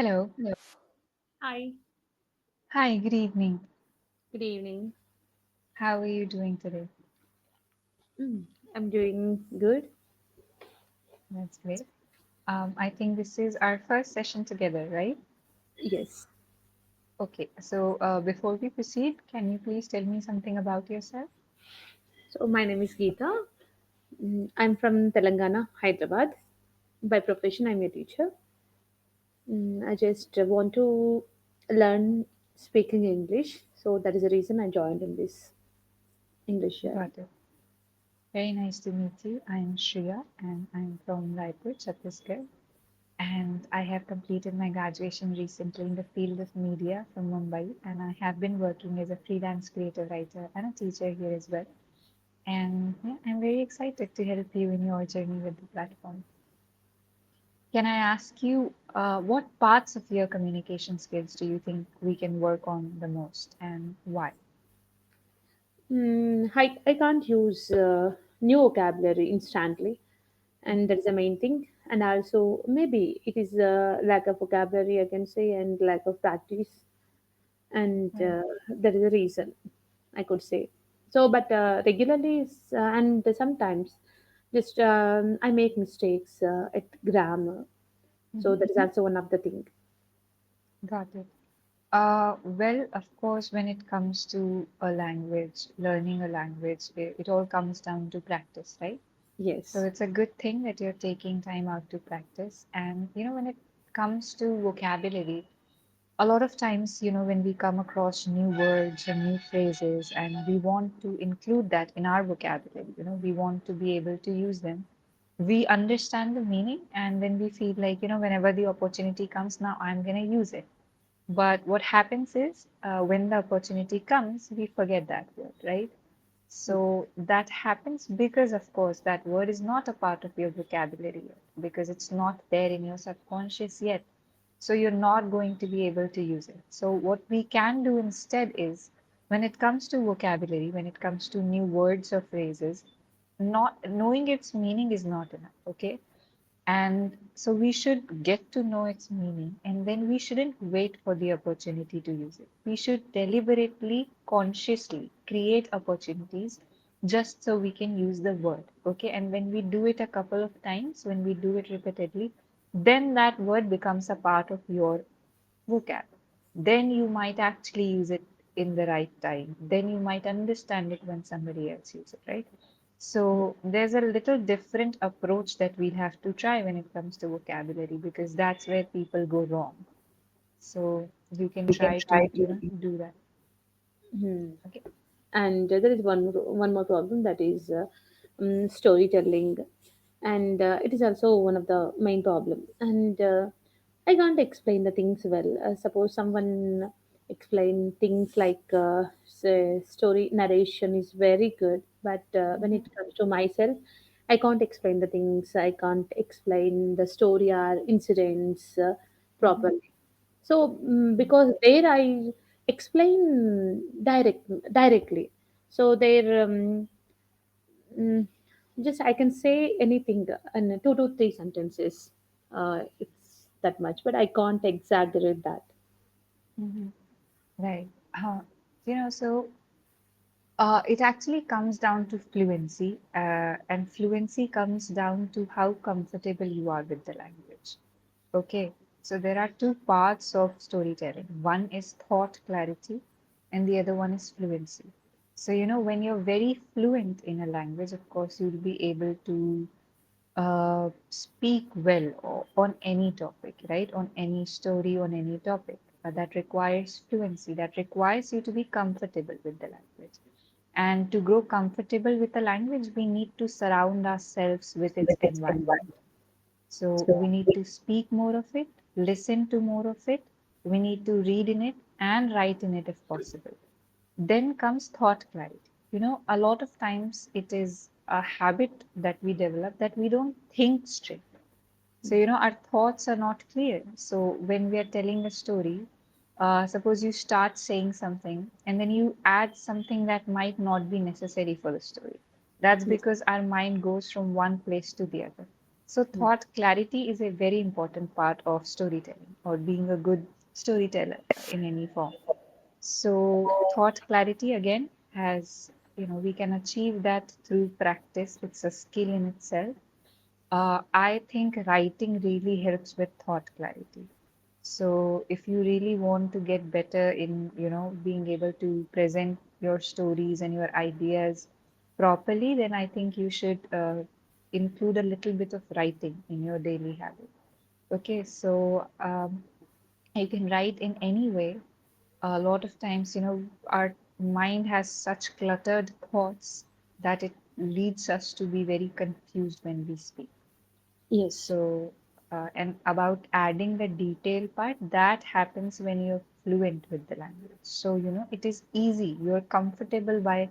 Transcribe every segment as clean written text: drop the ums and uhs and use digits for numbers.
Hello. Hi, Hi, good evening. good evening. How are you doing today? I'm doing good. That's great. I think this is our first session together, right? Yes. Okay, so before we proceed, can you please tell me something about yourself? So, my name is Geeta. I'm from Telangana, Hyderabad. By profession, I'm a teacher. I just want to learn speaking English. So, that is the reason I joined in this English year. Got it. Very nice to meet you. I'm Shriya and I'm from Raipur, Chhattisgarh. And I have completed my graduation recently in the field of media from Mumbai. And I have been working as a freelance creative writer and a teacher here as well. And yeah, I'm very excited to help you in your journey with the platform. Can I ask you, what parts of your communication skills do you think we can work on the most and why? I can't use new vocabulary instantly, and Mhm. that's the main thing. And also, maybe it is lack of vocabulary, I can say, and lack of practice, and Right. that is the reason I could say. So, but regularly and sometimes just I make mistakes at grammar. So Mhm. that is also one of the thing. Got it. Well, of course, when it comes to a language, learning a language, it all comes down to practice, right? So Yes. it's a good thing that you're taking time out to practice. And, when it comes to vocabulary, a lot of times, when we come across new words and new phrases, and we want to include that in our vocabulary, we want to be able to use them. We understand the meaning, and then we feel like, whenever the opportunity comes, now I'm going to use it. But what happens is, when the opportunity comes, we forget that word, right? So that happens because, of course, that word is not a part of your vocabulary yet, because it's not there in your subconscious yet. So you're not going to be able to use it. So what we can do instead is, when it comes to vocabulary, when it comes to new words or phrases, not knowing its meaning is not enough, okay? And so we should get to know its meaning, and then we shouldn't wait for the opportunity to use it. We should deliberately, consciously create opportunities just so we can use the word. Okay. And when we do it a couple of times, when we do it repeatedly, then that word becomes a part of your vocab. Then you might actually use it in the right time. Then you might understand it when somebody else uses it, right? So there's a little different approach that we'll have to try when it comes to vocabulary because that's where people go wrong. So you can We can try try to, to. do that. Mhm. Okay. And there is one more problem, that is storytelling, and it is also one of the main problem. And I can't explain the things well. Suppose someone explain things like say story narration is very good, but when Mhm. it comes to myself, I can't explain the things. I can't explain the story or incidents Mhm. properly. So because there I explain directly. So there mm, just I can say anything in 2 to 3 sentences. It's that much, but I can't exaggerate that. Mhm. Right. So it actually comes down to fluency, and fluency comes down to how comfortable you are with the language. Okay, so there are two parts of storytelling. One is thought clarity, and the other one is fluency. So, when you're very fluent in a language, of course, you'll be able to speak well on any topic, right? On any story, on any topic. That requires fluency, that requires you to be comfortable with the language. And to grow comfortable with the language, we need to surround ourselves with its With its environment. environment. So So we need to speak more of it, listen to more of it. We need to read in it and write in it if possible. Then comes thought clarity. A lot of times it is a habit that we develop that we don't think straight. So, our thoughts are not clear. So, when we are telling a story, suppose you start saying something and then you add something that might not be necessary for the story. That's yes. because our mind goes from one place to the other. So thought clarity is a very important part of storytelling or being a good storyteller in any form. So thought clarity again has, we can achieve that through practice. It's a skill in itself. I think writing really helps with thought clarity. So if you really want to get better in, being able to present your stories and your ideas properly, then I think you should include a little bit of writing in your daily habit. Okay, so you can write in any way. A lot of times, our mind has such cluttered thoughts that it leads us to be very confused when we speak. Yes. So, and about adding the detail part, that happens when you're fluent with the language. So, it is easy. You're comfortable by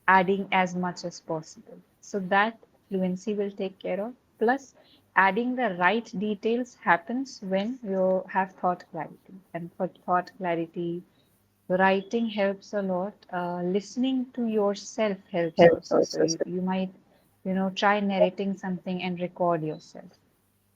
adding as much as possible. So that fluency will take care of. Plus, adding the right details happens when you have thought clarity. And for thought clarity, writing helps a lot. Listening to yourself helps also. So you might, try narrating something and record yourself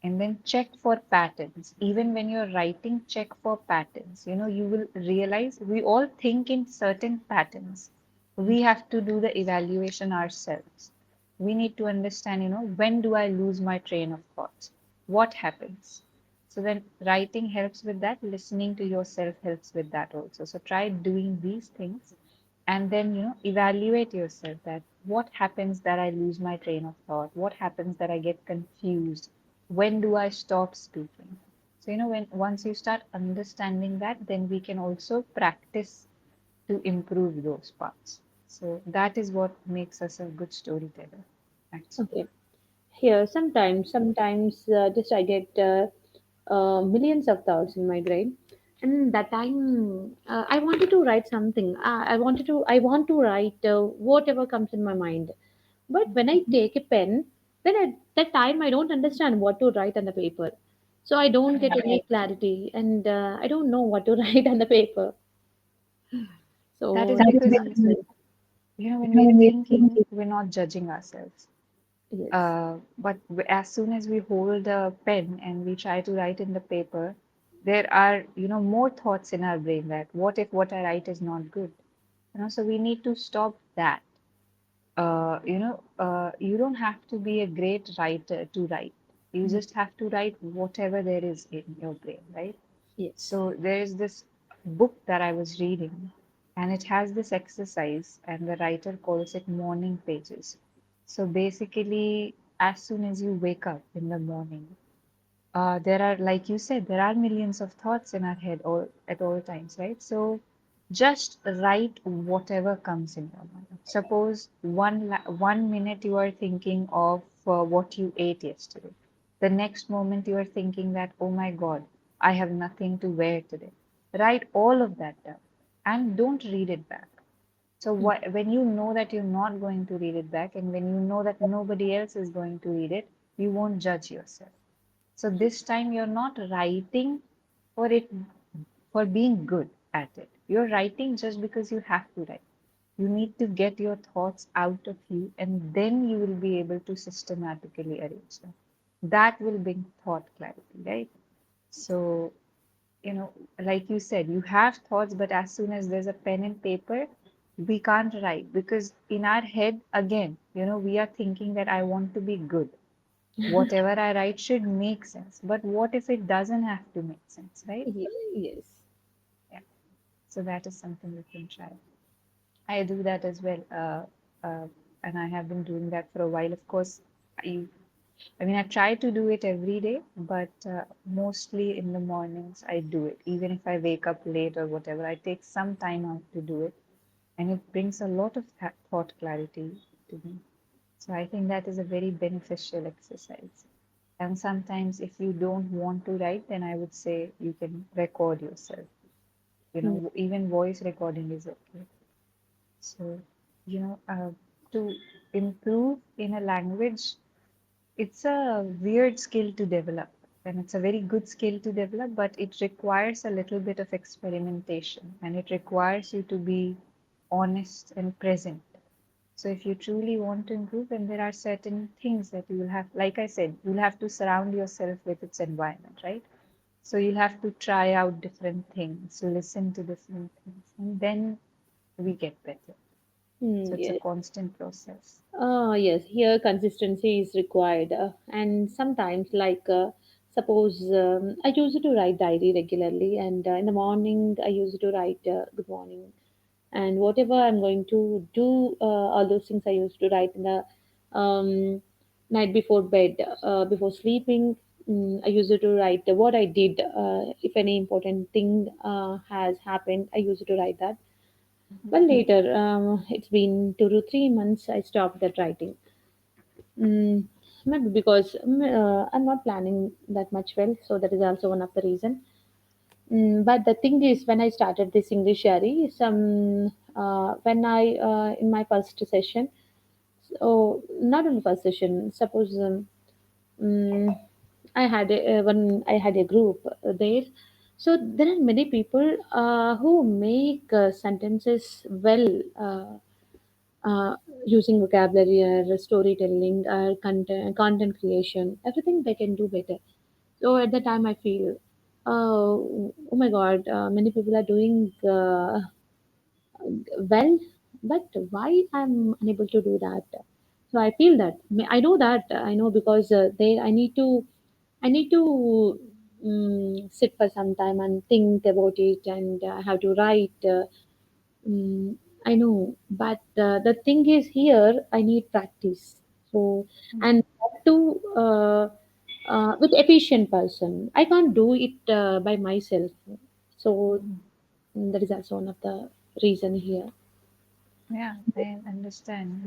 and then check for patterns. Even when you're writing, check for patterns. You will realize we all think in certain patterns. We have to do the evaluation ourselves. We need to understand, when do I lose my train of thoughts? What happens? So then writing helps with that, listening to yourself helps with that also. So try doing these things and then evaluate yourself that what happens that I lose my train of thought, what happens that I get confused, when do I stop speaking. So when once you start understanding that, then we can also practice to improve those parts. So that is what makes us a good storyteller actually. Okay. Here, sometimes just I get millions of thoughts in my brain, and that time I wanted to write something. I want to write whatever comes in my mind. But when I take a pen, then at that time I don't understand what to write on the paper, so I don't get Right. any clarity, and I don't know what to write on the paper. That So is that's because the reason. when we're thinking, we're not judging ourselves. Yes, But as soon as we hold a pen and we try to write in the paper, there are, more thoughts in our brain that what if what I write is not good? So we need to stop that. You don't have to be a great writer to write. You just have to write whatever there is in your brain, right? yes. So there is this book that I was reading, and it has this exercise, and the writer calls it morning pages. So basically, as soon as you wake up in the morning, there are, like you said, there are millions of thoughts in our head all at all times, right? So just write whatever comes in your mind. Suppose 1 minute you are thinking of what you ate yesterday. The next moment you are thinking that, oh my God, I have nothing to wear today. Write all of that down and don't read it back. So when you know that you're not going to read it back, and when you know that nobody else is going to read it, you won't judge yourself. So this time you're not writing for it for being good at it. You're writing just because you have to write. You need to get your thoughts out of you, and then you will be able to systematically arrange them. That will bring thought clarity, right? So, like you said, you have thoughts, but as soon as there's a pen and paper, we can't write because in our head, again, we are thinking that I want to be good. Whatever I write should make sense. But what if it doesn't have to make sense, right? Yes. Yeah. So that is something we can try. I do that as well. And I have been doing that for a while. Of course, I, I mean, I try to do it every day, but mostly in the mornings I do it. Even if I wake up late or whatever, I take some time out to do it. And it brings a lot of thought clarity to me. So I think that is a very beneficial exercise. And sometimes, if you don't want to write, then I would say you can record yourself. Mm. Even voice recording is okay. So, to improve in a language, it's a weird skill to develop. And it's a very good skill to develop, but it requires a little bit of experimentation and it requires you to be honest and present. So if you truly want to improve, then there are certain things that you will have, like I said, you'll have to surround yourself with its environment, right? So you'll have to try out different things, listen to different things, and then we get better. So it's a Yes. constant process. Yes, here consistency is required. And sometimes, suppose I used to write diary regularly, and in the morning, I used to write good morning. And whatever I'm going to do, all those things I used to write in the um, night before bed, before sleeping. I used to write what I did. If any important thing has happened, I used to write that. Mhm. Well, later, it's been 2 to 3 months, I stopped that writing. Mm, maybe because I'm not planning that much well, so that is also one of the reason. But the thing is, when I started this English Yari, when I in my first session, so not in the first session, suppose mm when I had a group there. So there are many people who make sentences well. Uh, Using vocabulary or storytelling or content creation, everything they can do better. So at the time, I feel, oh my God, many people are doing well, but why I'm unable to do that? So I feel that I know that I know because I need to sit for some time and think about it, and I have to write. Mm, I know, but the thing is here I need practice. So and have to with efficient person. I can't do it by myself. So Mhm. that is also one of the reason here. Yeah, I understand,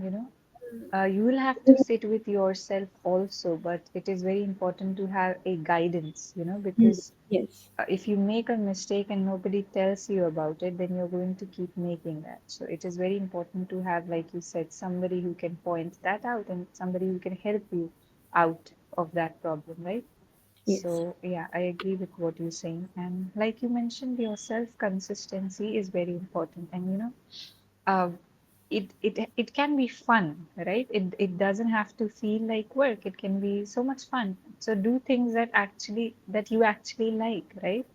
you will have to sit with yourself also, but it is very important to have a guidance, Mm, because yes. if you make a mistake and nobody tells you about it, then you're going to keep making that. So it is very important to have, like you said, somebody who can point that out and somebody who can help you out of that problem, right? Yes. So yeah, I agree with what you're saying. And like you mentioned, your self consistency is very important. And uh, it can be fun, right? It doesn't have to feel like work. It can be so much fun. So do things that you actually like, right?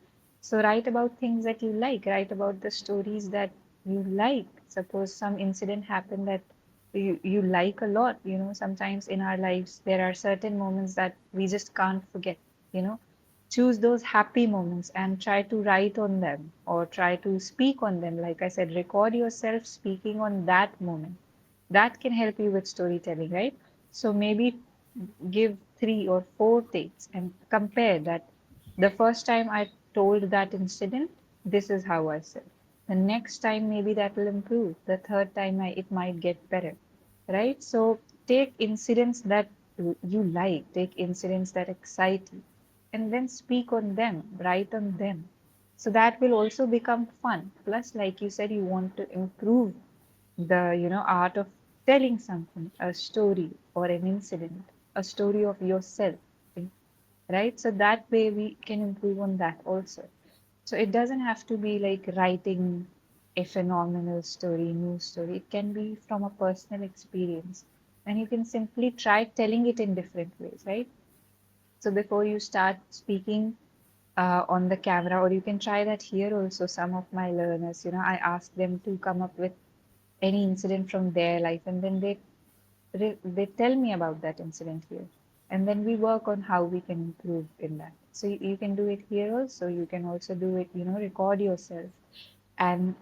So write about things that you like. Write about the stories that you like. Suppose some incident happened that you like a lot. Sometimes in our lives there are certain moments that we just can't forget. You know, choose those happy moments and try to write on them or try to speak on them. Like I said, record yourself speaking on that moment. That can help you with storytelling, right? So maybe give 3 or 4 takes and compare that. The first time I told that incident, this is how I said. The next time, maybe that will improve. The third time, it might get better, right? So take incidents that you like, take incidents that excite you, and then speak on them, write on them. So that will also become fun. Plus, like you said, you want to improve the art of telling something, a story or an incident, a story of yourself, right? So that way we can improve on that also. So it doesn't have to be like writing a phenomenal story, news story. It can be from a personal experience, and you can simply try telling it in different ways, right? So before you start speaking on the camera, or you can try that here also. Some of my learners, I ask them to come up with any incident from their life, and then they tell me about that incident here, and then we work on how we can improve in that. So you can do it here also. You can also do it, record yourself, and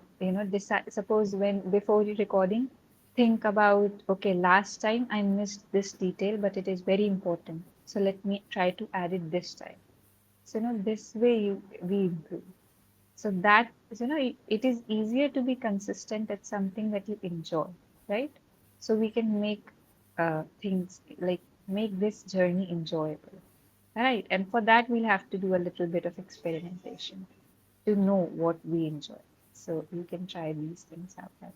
decide. Suppose when before you recording, think about, okay, last time I missed this detail, but it is very important, so let me try to add it this time. So this way we improve. So that it is easier to be consistent at something that you enjoy, right? So we can make things like make this journey enjoyable, right? And for that we'll have to do a little bit of experimentation to know what we enjoy. So you can try these things out, I think.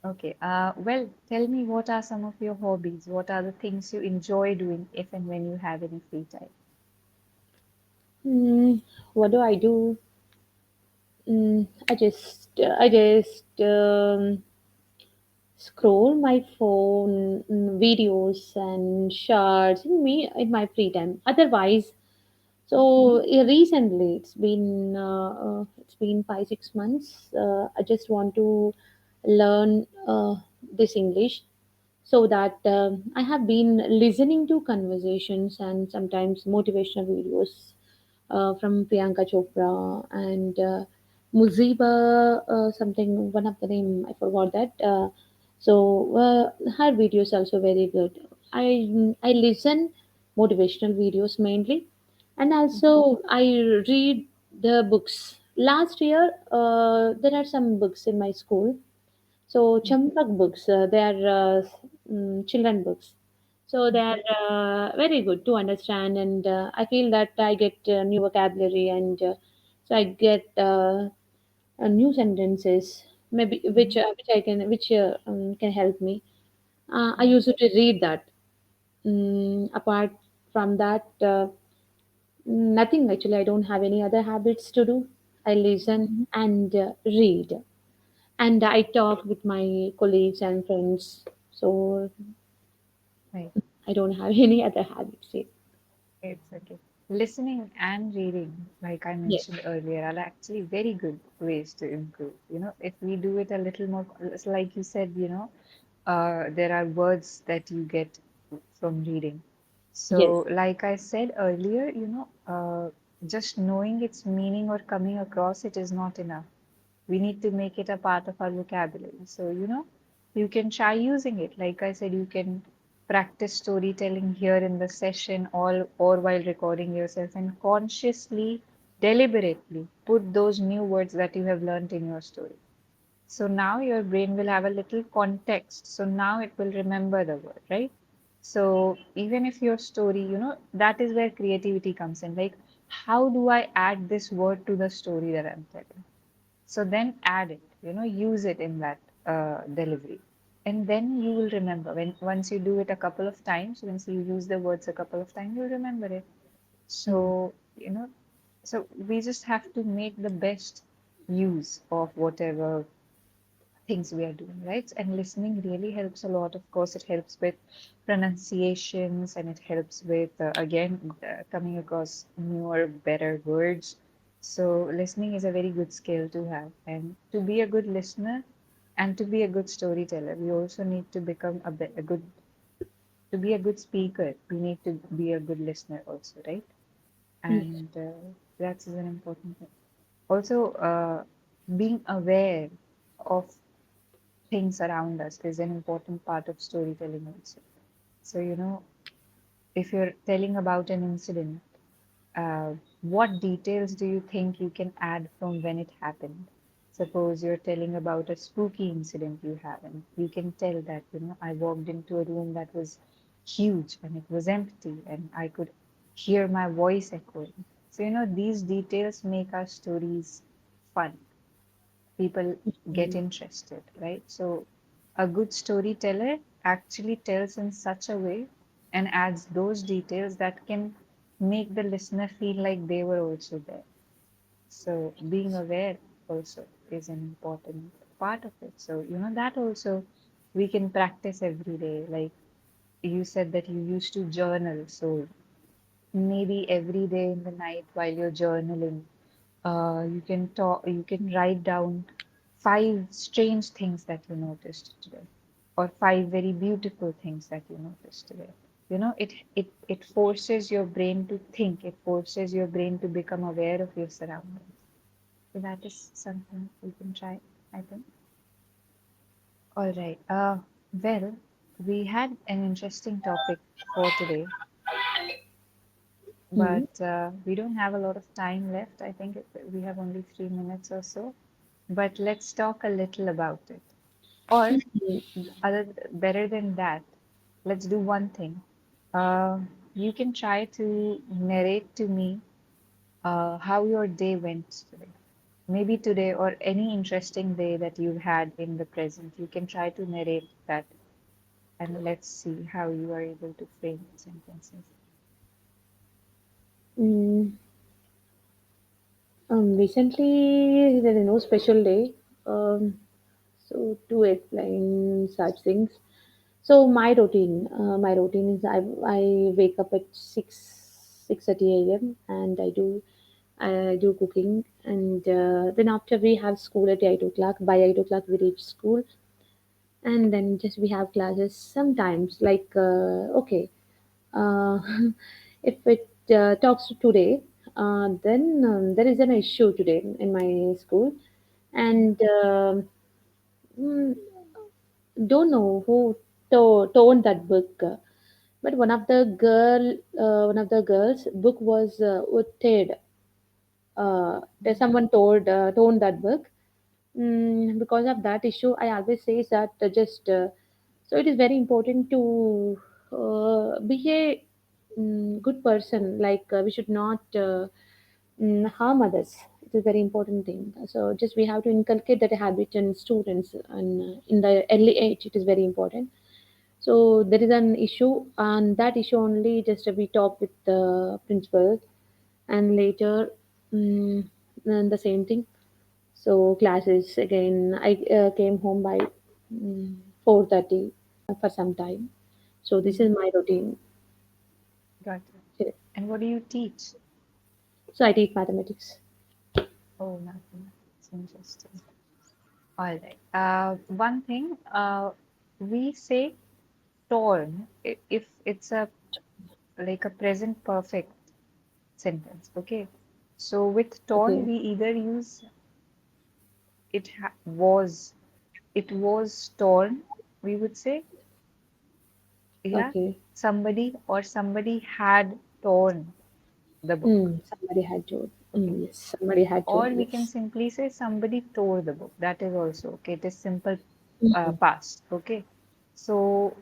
Okay. Well, tell me, what are some of your hobbies? What are the things you enjoy doing if and when you have any free time? Hmm, what do I do? I just scroll my phone, videos and shorts in me in my free time. Otherwise, so recently it's been 5 6 months. I just want to learn this English, so that I have been listening to conversations and sometimes motivational videos from Priyanka Chopra and Muziba, something, one of the name I forgot that. Her videos also very good. I listen motivational videos mainly, and also I read the books. Last year, there are some books in my school, so Champak books, they are children books. So they are very good to understand, and I feel that I get new vocabulary, and so I get new sentences, maybe which can help me. I used to read that. Apart from that, nothing actually. I don't have any other habits to do. I listen and read, and I talk with my colleagues and friends. So Right. I don't have any other habits yet. It's okay. Listening and reading, like I Yes. mentioned earlier, are actually very good ways to improve. If we do it a little more, it's like you said, there are words that you get from reading. Yes. So, like I said earlier, just knowing its meaning or coming across it is not enough. We need to make it a part of our vocabulary. So, you can try using it. Like I said, you can practice storytelling here in the session or while recording yourself and consciously, deliberately put those new words that you have learned in your story. So now your brain will have a little context. So now it will remember the word, right? So even if your story, that is where creativity comes in. Like, how do I add this word to the story that I'm telling? So then add it, use it in that delivery. And then you will remember when once you do it a couple of times, once you use the words a couple of times, you'll remember it. Mm. So, so we just have to make the best use of whatever things we are doing, right? And listening really helps a lot. Of course, it helps with pronunciations and it helps with, again, coming across newer, better words. So, listening is a very good skill to have. And to be a good listener and to be a good storyteller, we also need to become a good, to be a good speaker, we need to be a good listener also, right? Yes. And that's an important thing. Also, being aware of things around us is an important part of storytelling also. So, if you're telling about an incident, what details do you think you can add from when it happened? Suppose you're telling about a spooky incident you have, and you can tell that, I walked into a room that was huge and it was empty, and I could hear my voice echoing. So, these details make our stories fun. People get Mm. interested, right? So a good storyteller actually tells in such a way and adds those details that can make the listener feel like they were also there. So being aware also is an important part of it. So, that also we can practice every day. Like you said that you used to journal. So maybe every day in the night while you're journaling, you can write down 5 strange things that you noticed today, or 5 very beautiful things that you noticed today. It forces your brain to think. It forces your brain to become aware of your surroundings. So that is something you can try, I think. All right. Well, we had an interesting topic for today, Mm. but we don't have a lot of time left. I think we have only 3 minutes or so. But let's talk a little about it. Or better than that, let's do one thing. Uh, you can try to narrate to me how your day went today. Maybe today or any interesting day that you've had in the present. You can try to narrate that and let's see how you are able to frame sentences. Mm. Recently, there is no special day. Um, so to explain such things, so my routine is I wake up at 6:30 a.m. and I do cooking, and then after we have school at 8 o'clock. By 8 o'clock we reach school, and then just we have classes sometimes. Like okay, uh, if it talks today, then there is an issue today in my school, and mm, don't know who torn that book. But one of the girls' book was teared. There's someone torn that book. Because of that issue, I always say that just so it is very important to be a good person. Like we should not harm others. It is a very important thing. So just we have to inculcate that habit in students, and in the early age, it is very important. So there is an issue, and that issue only just we talk with the principal, and later then the same thing. So classes again. I came home by 4:30 for some time. So this is Mm-hmm. my routine. Got it. And what do you teach? So I teach mathematics. Oh, nothing. It's interesting. All right. One thing, we say torn if it's a like a present perfect sentence. Okay. So with torn, Okay. we either use it was torn, we would say, yeah, Okay. somebody had torn the book. Somebody had told. Okay. Yes, somebody had Or told. we can Yes. simply say somebody tore the book. That is also okay. It is simple Mm. past. Okay. So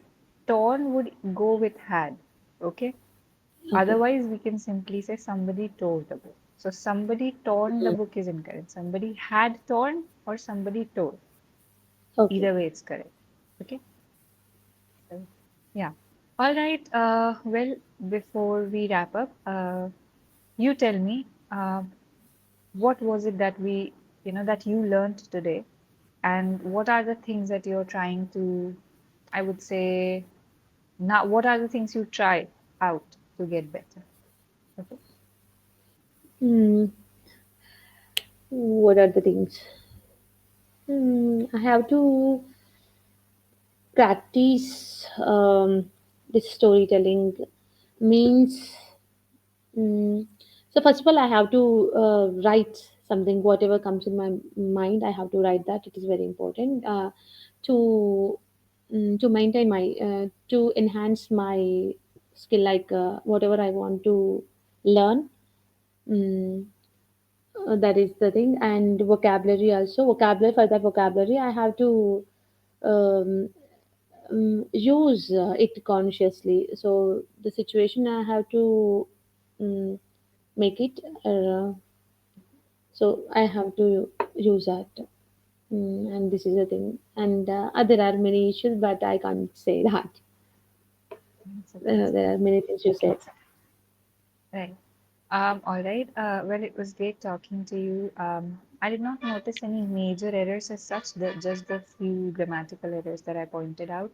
torn would go with had. Okay. Okay. Otherwise, we can simply say somebody tore the book. So somebody torn the Mm. book is incorrect. Somebody had torn or somebody tore. Okay. Either way, it's correct. Okay. So, yeah. All right. Well, before we wrap up, you tell me, what was it that that you learned today, and what are the things that you're trying to, I would say, now, what are the things you try out to get better? Okay. Mm. What are the things? I have to practice this storytelling means. Mm. So first of all, I have to write something, whatever comes in my mind. I have to write that. It is very important to to maintain my to enhance my skill, like whatever I want to learn. Mm, that is the thing, and vocabulary also. Vocabulary for that vocabulary, I have to um, use it consciously. So the situation I have to um, make it. So I have to use that. And this is the thing. And there are many issues, but I can't say that. It's okay, it's There okay. are many things you said. Right. All right. Well, it was great talking to you. I did not notice any major errors as such, just the few grammatical errors that I pointed out.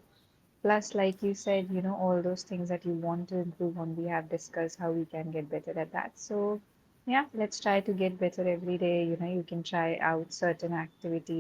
Plus, like you said, all those things that you want to improve on, we have discussed how we can get better at that. So, yeah, let's try to get better every day. You can try out certain activities